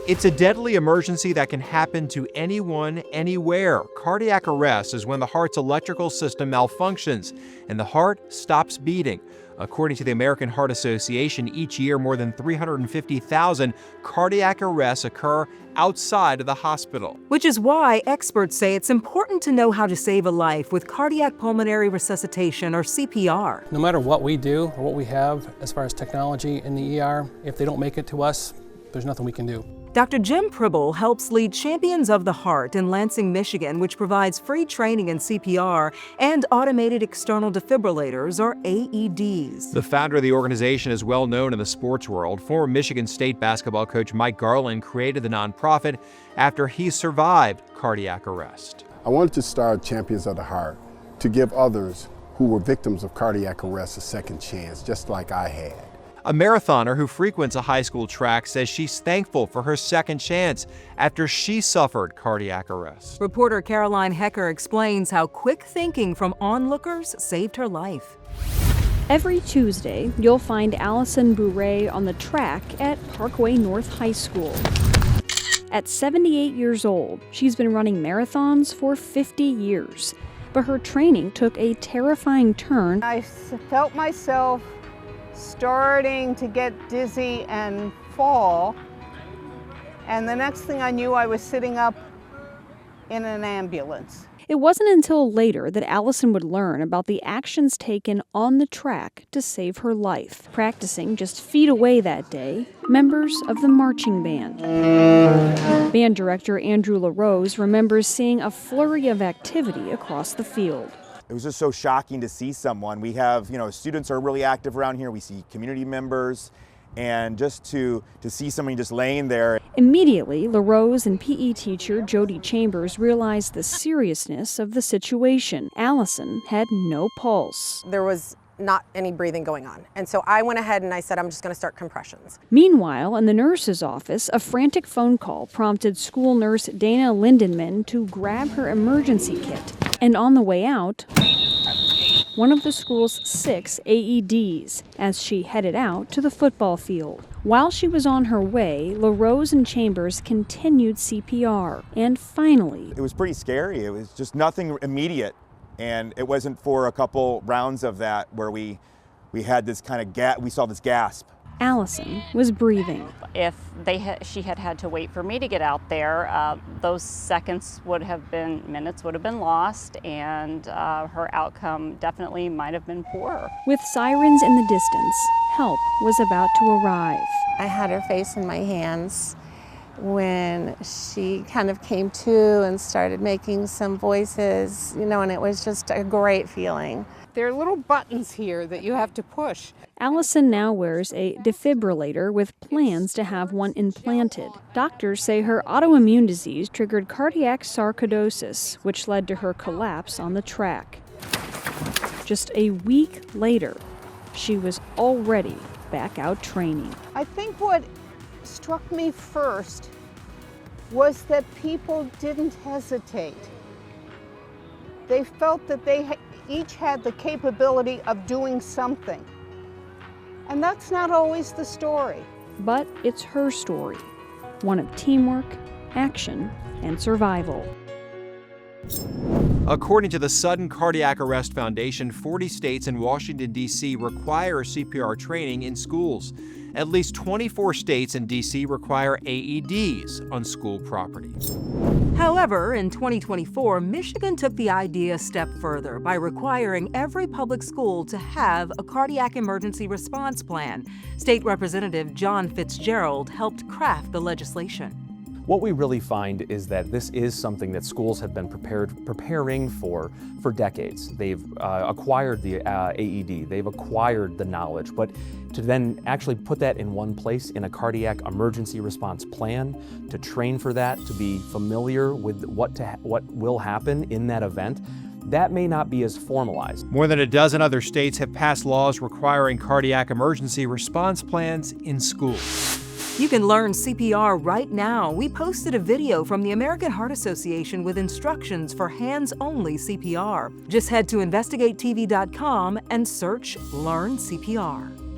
It's a deadly emergency that can happen to anyone, anywhere. Cardiac arrest is when the heart's electrical system malfunctions and the heart stops beating. According to the American Heart Association, each year more than 350,000 cardiac arrests occur outside of the hospital. Which is why experts say it's important to know how to save a life with cardiac pulmonary resuscitation, or CPR. No matter what we do or what we have as far as technology in the ER, if they don't make it to us, there's nothing we can do. Dr. Jim Pribble helps lead Champions of the Heart in Lansing, Michigan, which provides free training in CPR and automated external defibrillators, or AEDs. The founder of the organization is well known in the sports world. Former Michigan State basketball coach Mike Garland created the nonprofit after he survived cardiac arrest. I wanted to start Champions of the Heart to give others who were victims of cardiac arrest a second chance, just like I had. A marathoner who frequents a high school track says she's thankful for her second chance after she suffered cardiac arrest. Reporter Caroline Hecker explains how quick thinking from onlookers saved her life. Every Tuesday, you'll find Alison Bourey on the track at Parkway North High School. At 78 years old, she's been running marathons for 50 years. But her training took a terrifying turn. I felt myself starting to get dizzy and fall, and the next thing I knew, I was sitting up in an ambulance. It wasn't until later that Alison would learn about the actions taken on the track to save her life. Practicing just feet away that day, members of the marching band. Band director Andrew LaRose remembers seeing a flurry of activity across the field. It was just so shocking to see someone. We have, students are really active around here. We see community members, and just to see somebody just laying there. Immediately, LaRose and PE teacher Jody Chambers realized the seriousness of the situation. Alison had no pulse. There was not any breathing going on. And so I went ahead and I said, I'm just going to start compressions. Meanwhile, in the nurse's office, a frantic phone call prompted school nurse Dana Lindenman to grab her emergency kit. And on the way out, one of the school's 6 AEDs as she headed out to the football field. While she was on her way, LaRose and Chambers continued CPR. And finally, it was pretty scary. It was just nothing immediate. And it wasn't for a couple rounds of that where we had this kind of we saw this gasp. Alison was breathing. If she had had to wait for me to get out there, those seconds minutes would have been lost, and her outcome definitely might have been poorer. With sirens in the distance, help was about to arrive. I had her face in my hands when she kind of came to and started making some voices, and it was just a great feeling. There are little buttons here that you have to push. Alison now wears a defibrillator with plans to have one implanted. Doctors say her autoimmune disease triggered cardiac sarcoidosis, which led to her collapse on the track. Just a week later, she was already back out training. I think what struck me first was that people didn't hesitate. They felt that they each had the capability of doing something. And that's not always the story. But it's her story, one of teamwork, action, and survival. According to the Sudden Cardiac Arrest Foundation, 40 states and Washington, D.C. require CPR training in schools. At least 24 states and D.C. require AEDs on school property. However, in 2024, Michigan took the idea a step further by requiring every public school to have a cardiac emergency response plan. State Representative John Fitzgerald helped craft the legislation. What we really find is that this is something that schools have been preparing for decades. They've acquired the AED, they've acquired the knowledge, but to then actually put that in one place in a cardiac emergency response plan, to train for that, to be familiar with what will happen in that event, that may not be as formalized. More than a dozen other states have passed laws requiring cardiac emergency response plans in schools. You can learn CPR right now. We posted a video from the American Heart Association with instructions for hands-only CPR. Just head to investigatetv.com and search Learn CPR.